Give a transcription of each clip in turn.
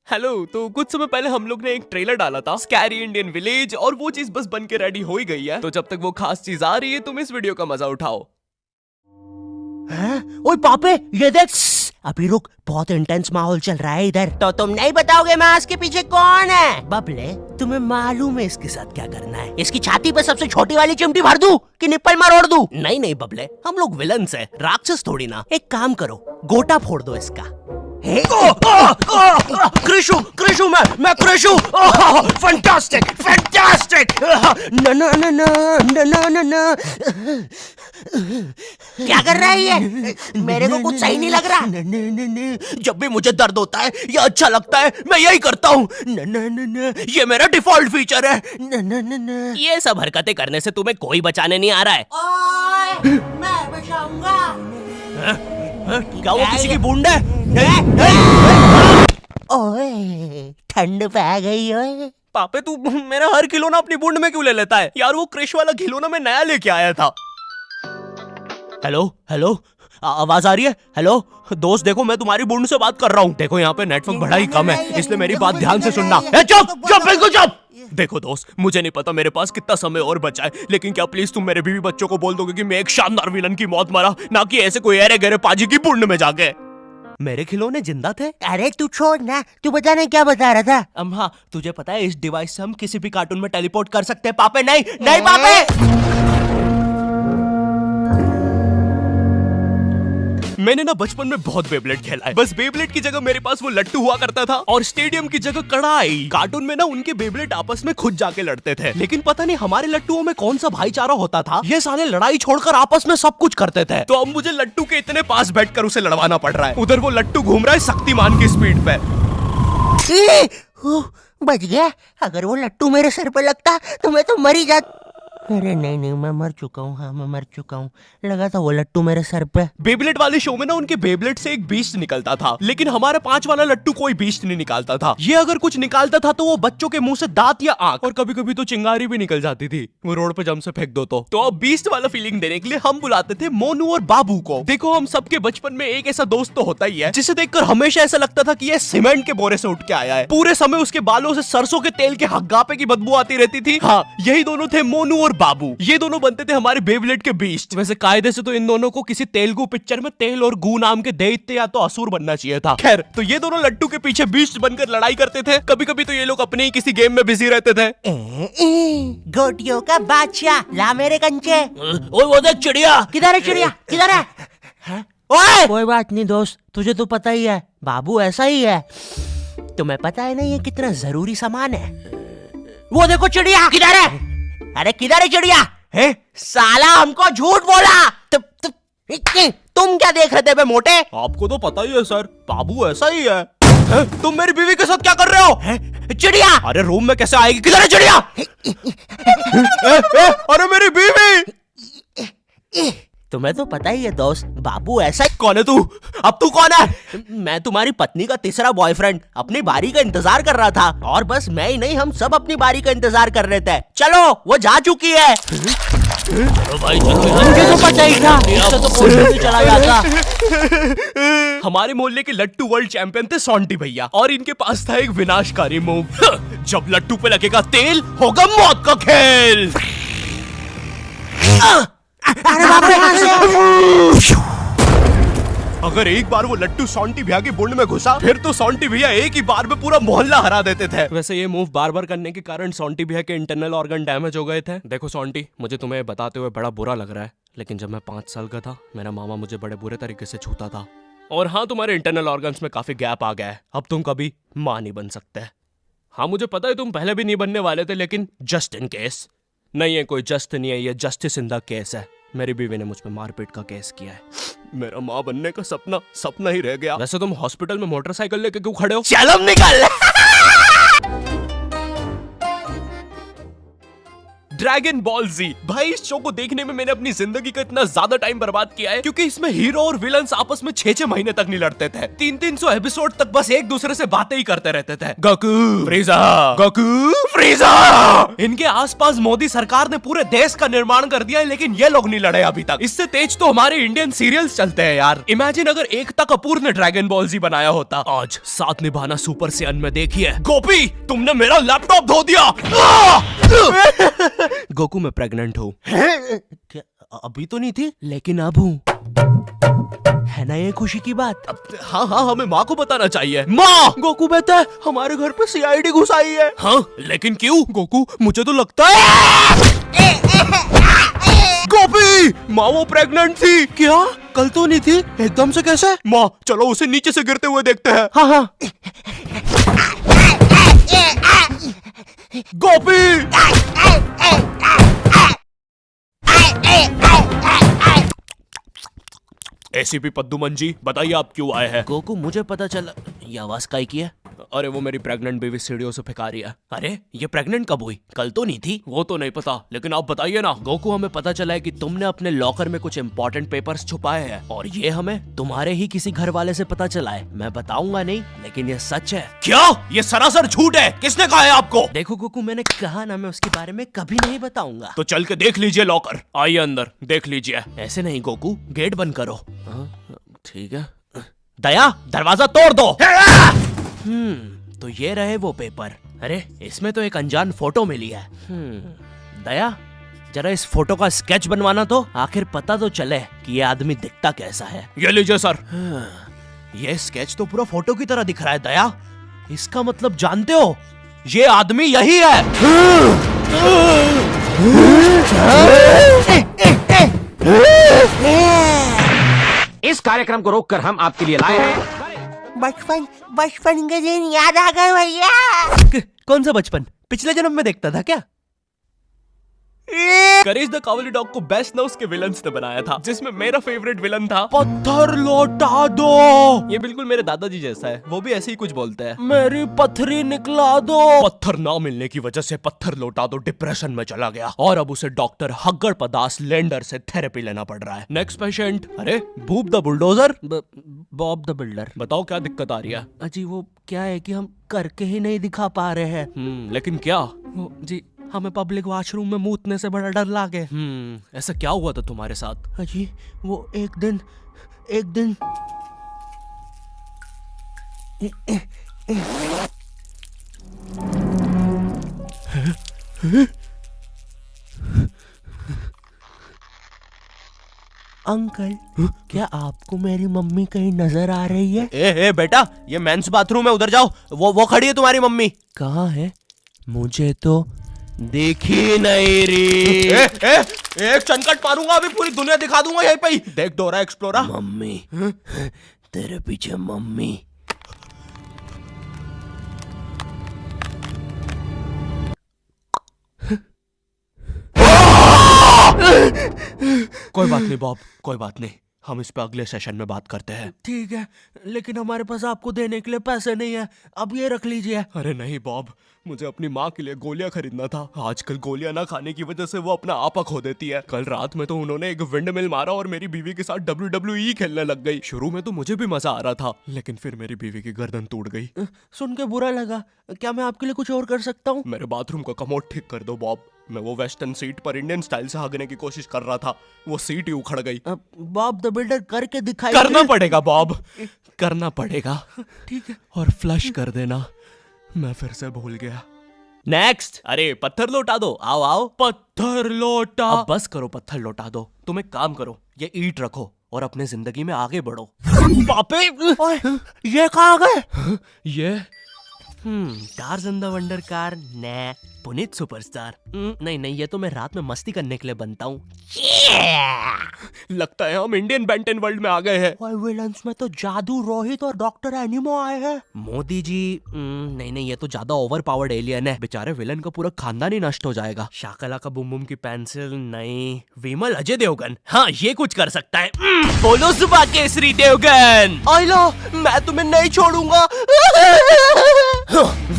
Hello. तो कुछ समय पहले हम लोग ने एक ट्रेलर डाला था स्कैरी इंडियन विलेज, और वो चीज बस बन के रेडी हो ही गई है। तो जब तक वो खास चीज आ रही है तुम इस वीडियो का मजा उठाओ। ओए पापे, ये देख। अभी रुक, बहुत इंटेंस माहौल चल रहा है इधर। तो तुम नहीं बताओगे मास्क के पीछे कौन है? बबले, तुम्हें मालूम है इसके साथ क्या करना है? इसकी छाती पे सबसे छोटी वाली चिमटी भर दूं कि निप्पल मरोड़ दूं? नहीं नहीं बबले, हम लोग विलन्स हैं, राक्षस थोड़ी ना। एक काम करो, गोटा फोड़ दो इसका। कृषु, कृषु, मैं कृषु। Fantastic, fantastic. ना ना ना ना ना ना ना। क्या कर रहा है ये? मेरे को कुछ सही नहीं लग रहा। जब भी मुझे दर्द होता है या अच्छा लगता है मैं यही करता हूँ। ये मेरा डिफॉल्ट फीचर है। ये सब हरकतें करने से तुम्हें कोई बचाने नहीं आ रहा है। ओए, मैं बचाऊंगा। क्या वो किसी की बूंद है? ओए, ठंड पै गई ओए। पापे तू मेरा हर खिलौना अपनी बूंद में क्यों ले लेता है यार? वो क्रिश वाला खिलौना मैं नया लेके आया था। हेलो हेलो, आवाज आ रही है? हेलो दोस्त, देखो मैं तुम्हारी बूंद से बात कर रहा हूँ। देखो यहाँ पे नेटवर्क बड़ा ही कम है, इसलिए मेरी बात ध्यान से सुनना। चुप चुप, बिल्कुल चुप। देखो दोस्त, मुझे नहीं पता मेरे पास कितना समय और बचा है, लेकिन क्या प्लीज तुम मेरे बीवी बच्चों को बोल दोगे कि मैं एक शानदार विलन की मौत मरा, ना कि ऐसे कोई अरे गहरे पाजी की बूंद में जाके। मेरे खिलौने जिंदा थे? अरे तू छोड़ ना, तू बता नहीं क्या बता रहा था? हाँ, तुझे पता है इस डिवाइस से हम किसी भी कार्टून में टेलीपोर्ट कर सकते हैं। पापे नहीं नहीं पापे। मैंने ना बचपन में बहुत बेब्लेड खेला है। बस बेब्लेड की जगह मेरे पास वो लट्टू हुआ करता था, और स्टेडियम की जगह कड़ाई। कार्टून में ना उनके बेब्लेड आपस में खुद जाके लड़ते थे, लेकिन पता नहीं हमारे लट्टुओं में कौन सा भाईचारा होता था, ये साले लड़ाई छोड़कर आपस में सब कुछ करते थे। तो अब मुझे लट्टू के इतने पास बैठकर उसे लड़वाना पड़ रहा है। उधर वो लट्टू घूम रहा है शक्तिमान की स्पीड पे। बच गया। अगर वो लट्टू मेरे सर पे लगता तो मैं तो मर ही जाता। अरे नहीं नहीं, मैं मर चुका हूँ। हाँ, मैं मर चुका हूँ। लगा था वो लट्टू मेरे सर पे। बेब्लेड वाले शो में ना उनके बेब्लेड से एक बीस्ट निकलता था, लेकिन हमारा 5 वाला लट्टू कोई बीस्ट नहीं निकालता था। ये अगर कुछ निकालता था तो वो बच्चों के मुंह से दांत या आंख, और कभी कभी तो चिंगारी भी निकल जाती थी, वो रोड पे जम से फेंक दो तो अब बीस्ट वाला फीलिंग देने के लिए हम बुलाते थे मोनू और बाबू को। देखो, हम सबके बचपन में एक ऐसा दोस्त तो होता ही है जिसे देखकर हमेशा ऐसा लगता था कि ये सीमेंट के बोरे से उठ के आया है। पूरे समय उसके बालों से सरसों के तेल के हग्गापे की बदबू आती रहती थी। हाँ, यही दोनों थे मोनू और बाबू। ये दोनों बनते थे हमारे बेब्लेड के बीस्ट। वैसे कायदे से तो इन दोनों को किसी तेलुगु पिक्चर में तेल और गू नाम के दैत्य या तो असुर बनना चाहिए था। खैर, तो ये दोनों लट्टू के पीछे बीस्ट बनकर लड़ाई करते थे। कभी कभी तो ये लोग अपने ही किसी गेम में बिजी रहते थे। गोटियों का बादशाह, ला मेरे कंचे। ओए वो देख चिड़िया। किधर है चिड़िया? किधर है? ओए, कोई बात नहीं दोस्त, तुझे तो पता ही है बाबू ऐसा ही है। तुम्हें पता है ना ये कितना जरूरी सामान है। वो देखो चिड़िया। किधर है? अरे किधर है चिड़िया? है? साला हमको झूठ बोला। तुम क्या देख रहे थे बे मोटे? आपको तो पता ही है सर, बाबू ऐसा ही है। तुम मेरी बीवी के साथ क्या कर रहे हो? चिड़िया। अरे रूम में कैसे आएगी? किधर है चिड़िया? अरे मेरी बीवी। तुम्हें तो पता ही है दोस्त, बाबू ऐसा ही। कौन है तू? अब तू कौन है? मैं तुम्हारी पत्नी का तीसरा बॉयफ्रेंड, अपनी बारी का इंतजार कर रहा था। और बस मैं ही नहीं, हम सब अपनी बारी का इंतजार कर रहे थे। चलो, वो जा चुकी है। चलो भाई चलो, मुझे तो पता ही था, इससे तो कोई नहीं चला जाता। हमारे मोहल्ले के लट्टू वर्ल्ड चैंपियन थे सोंटी भैया, और इनके पास था एक विनाशकारी मूव। जब लट्टू पे लगेगा तेल, होगा मौत का खेल। अरे बाप रे! अगर एक बार वो लट्टू सोंटी भैया की बुंड में घुसा, फिर तो सोंटी भैया एक ही बार में पूरा मोहल्ला हरा देते थे। वैसे ये मूव बार बार करने के कारण सोंटी भैया के इंटरनल ऑर्गन डैमेज हो गए थे। देखो सोंटी, मुझे तुम्हें बताते हुए बड़ा बुरा लग रहा है, लेकिन जब मैं 5 साल का था, मेरा मामा मुझे बड़े बुरे तरीके से छूता था। और हाँ, तुम्हारे इंटरनल ऑर्गन्स में काफी गैप आ गया है, अब तुम कभी मां नहीं बन सकते। हाँ, मुझे पता है तुम पहले भी नहीं बनने वाले थे, लेकिन जस्ट इन केस। नहीं है, कोई जस्ट नहीं है, ये जस्टिस इन द केस है। मेरी बीवी ने मुझ पे मारपीट का केस किया है। मेरा माँ बनने का सपना ही रह गया। वैसे तुम हॉस्पिटल में मोटरसाइकिल लेके क्यों खड़े हो? चलम निकल। ड्रैगन बॉल जी। भाई इस शो को देखने में मैंने अपनी जिंदगी का इतना ज्यादा टाइम बर्बाद किया है, क्योंकि इसमें हीरो और विलन्स आपस में 6-6 महीने तक नहीं लड़ते थे। 300 एपिसोड तक बस एक दूसरे से बातें ही करते रहते थे। Goku फ्रीजा, Goku फ्रीजा। इनके आसपास मोदी सरकार ने पूरे देश का निर्माण कर दिया है, लेकिन ये लोग नहीं लड़े अभी तक। इससे तेज तो हमारे इंडियन सीरियल्स चलते हैं यार। इमेजिन अगर एकता कपूर ने ड्रैगन बॉल जी बनाया होता। आज साथ निभाना सुपर सेयन में देखिए। गोपी तुमने मेरा लैपटॉप धो दिया। गोकू मैं प्रेग्नेंट हूँ। क्या अभी तो नहीं थी, लेकिन अब हूँ। है ना ये खुशी की बात? हाँ हाँ, हमें माँ को बताना चाहिए। माँ, गोकू बेटा हमारे घर पे सीआईडी घुस आई है। हाँ लेकिन क्यों? गोकू मुझे तो लगता है गोपी माँ वो प्रेग्नेंट थी। क्या? कल तो नहीं थी, एकदम से कैसे? माँ चलो उसे नीचे से गिरते हुए देखते हैं। हाँ हाँ। गोपी एसीपी पद्दुमन जी बताइए आप क्यों आए हैं? गोकू मुझे पता चला। ये आवाज काई की है? अरे वो मेरी प्रेग्नेंट बेबी सीढ़ियों से फेंका रही है। अरे ये प्रेग्नेंट कब हुई? कल तो नहीं थी। वो तो नहीं पता, लेकिन आप बताइए ना। गोकू हमें पता चला है कि तुमने अपने लॉकर में कुछ इम्पोर्टेंट पेपर्स छुपाए हैं, और ये हमें तुम्हारे ही किसी घर वाले से पता चला है। मैं बताऊंगा नहीं, लेकिन ये सच है। क्या? ये सरासर झूठ है। किसने कहा है आपको? देखो गोकू मैंने कहा ना, मैं उसके बारे में कभी नहीं बताऊंगा। तो चल के देख लीजिए लॉकर। आइए अंदर देख लीजिए। ऐसे नहीं गोकू, गेट बंद करो। ठीक है। दया दरवाजा तोड़ दो। तो ये रहे वो पेपर। अरे इसमें तो एक अनजान फोटो मिली है। दया जरा इस फोटो का स्केच बनवाना तो, आखिर पता तो चले कि ये आदमी दिखता कैसा है। ये लीजिए सर। ये स्केच तो पूरा फोटो की तरह दिख रहा है दया। इसका मतलब जानते हो, ये आदमी यही है। इस कार्यक्रम को रोककर हम आपके लिए लाए हैं बचपन के दिन याद आ गए भैया। कौन सा बचपन? पिछले जन्म में देखता था क्या? करेज द कावली डॉग को बेस्ट ना उसके विलन्स ने बनाया था, जिसमें मेरा फेवरेट विलन था पत्थर लौटा दो। ये बिल्कुल मेरे दादाजी जैसा है, वो भी ऐसे ही कुछ बोलते हैं। मेरी पथरी निकला दो। पत्थर ना मिलने की वजह से पत्थर लौटा दो डिप्रेशन में चला गया, और अब उसे डॉक्टर हग्गड़ पदास लेंडर से थेरेपी लेना पड़ रहा है। Next patient. अरे भूप the bulldozer. Bob the builder. बताओ क्या दिक्कत आ रही है? अजी वो क्या है कि हम करके ही नहीं दिखा पा रहे हैं। लेकिन क्या? जी हमें पब्लिक वॉशरूम में मूतने से बड़ा डर लागे। ऐसा क्या हुआ था तुम्हारे साथ? अजी वो एक दिन अंकल क्या आपको मेरी मम्मी कहीं नजर आ रही है? ए बेटा ये मेंस बाथरूम है, उधर जाओ। वो खड़ी है तुम्हारी मम्मी। कहाँ है? मुझे तो देखी नहीं रही। एक चनकट मारूंगा, अभी पूरी दुनिया दिखा दूंगा यहीं पे ही। देख डोरा एक्सप्लोरा। मम्मी तेरे पीछे मम्मी। कोई बात नहीं बॉब, कोई बात नहीं, हम इस पे अगले सेशन में बात करते हैं। ठीक है, लेकिन हमारे पास आपको देने के लिए पैसे नहीं है, अब ये रख लीजिए। अरे नहीं बॉब, मुझे अपनी माँ के लिए गोलियां खरीदना था। आजकल गोलियां ना खाने की वजह से वो अपना आपा खो देती है। कल रात में तो उन्होंने एक विंड मिल मारा और मेरी बीवी के साथ WWE खेलने लग गई। शुरू में तो मुझे भी मजा आ रहा था, लेकिन फिर मेरी बीवी की गर्दन टूट गई। सुन के बुरा लगा। क्या मैं आपके लिए कुछ और कर सकता हूँ? मेरे बाथरूम का कमोड ठीक कर दो बॉब। मैं वो वेस्टर्न सीट पर इंडियन स्टाइल से भागने की कोशिश कर रहा था, वो सीट ही उखड़ गई। बॉब द बिल्डर करके दिखाई। करना पड़ेगा बॉब, करना पड़ेगा। ठीक है। और फ्लश कर देना, मैं फिर से भूल गया। नेक्स्ट। अरे पत्थर लौटा दो। आओ आओ। पत्थर लौटा। अब बस करो, पत्थर लौटा दो। तुम एक काम करो, ये ईंट रखो और अपने जिंदगी में आगे बढ़ो। पापे ये कहाँ गए? ये टार्ज़न द वंडर कार ने पुनीत सुपरस्टार। नहीं ये तो मैं रात में मस्ती करने के लिए बनता हूँ। लगता है हम इंडियन बेंटन वर्ल्ड में आ गए हैं। और विलन्स में तो जादू रोहित और डॉक्टर एनिमो आए हैं। मोदी जी नहीं ये तो ज्यादा ओवर पावर्ड एलियन है। बेचारे विलन का पूरा खानदान ही नष्ट हो जाएगा। शाकला का बुम बुम की पेंसिल नहीं। विमल अजय देवगन, हाँ ये कुछ कर सकता है। बोलो सुबह केसरी देवगन। आइलो मैं तुम्हें नहीं छोड़ूंगा।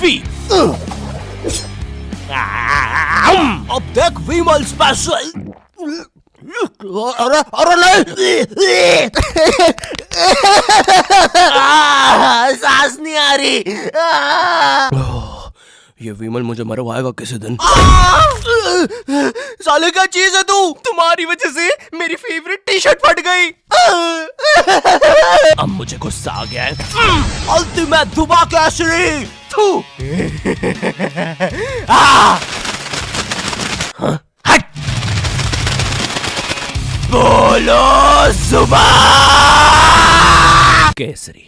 वी अब देख वी विमल स्पेशल। अरे नहीं, सांस नहीं आ रही। ये विमल मुझे मरवाएगा किसी दिन। साले क्या चीज है तू? तुम्हारी वजह से मेरी फेवरेट टी शर्ट फट गई। अब मुझे गुस्सा आ गया है। अल्टीमेट धुबा केसरी। थू। हट। बोलो जुबान केसरी।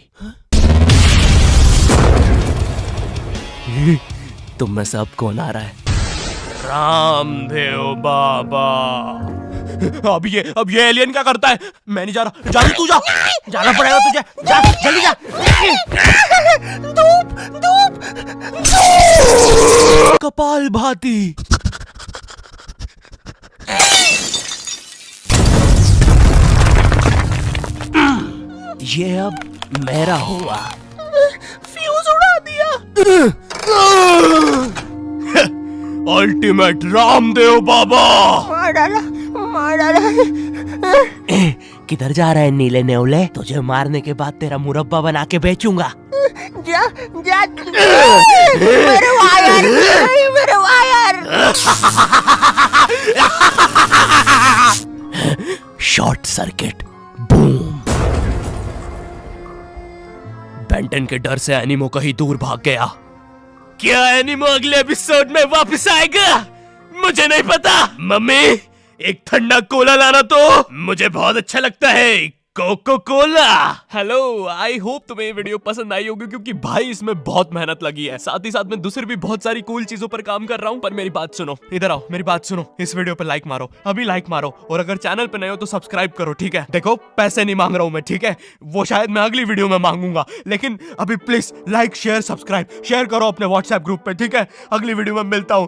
तुम में से अब कौन आ रहा है? रामदेव बाबा। अब ये एलियन क्या करता है? मैं नहीं जा रहा। जा तू जा। जाना पड़ेगा तुझे। जा जल्दी जा। धूप। कपाल भाती। ये अब मेरा हुआ। फ्यूज उड़ा दिया। अल्टीमेट रामदेव बाबा। मार डाला। किधर जा रहा है नीले नेवले? तुझे मारने के बाद तेरा मुरब्बा बना के बेचूंगा। जा। मेरे wire. Short circuit. Boom. Benton के डर से एनिमो कहीं दूर भाग गया। क्या एनिमो अगले एपिसोड में वापस आएगा? मुझे नहीं पता। मम्मी एक ठंडा कोला लाना तो। मुझे बहुत अच्छा लगता है Coca Cola. Hello, I hope तुम्हें ये वीडियो पसंद आई होगी, क्योंकि भाई इसमें बहुत मेहनत लगी है। साथ ही साथ में दूसरी भी बहुत सारी कूल चीजों पर काम कर रहा हूँ। पर मेरी बात सुनो, इधर आओ, मेरी बात सुनो। इस वीडियो पर लाइक मारो, अभी लाइक मारो, और अगर चैनल पे नए हो तो सब्सक्राइब करो, ठीक है? देखो पैसे नहीं मांग रहा हूँ मैं, ठीक है? वो शायद मैं अगली वीडियो में मांगूंगा, लेकिन अभी please like share subscribe share करो अपने व्हाट्सएप ग्रुप पे, ठीक है? अगली वीडियो में मिलता हूँ।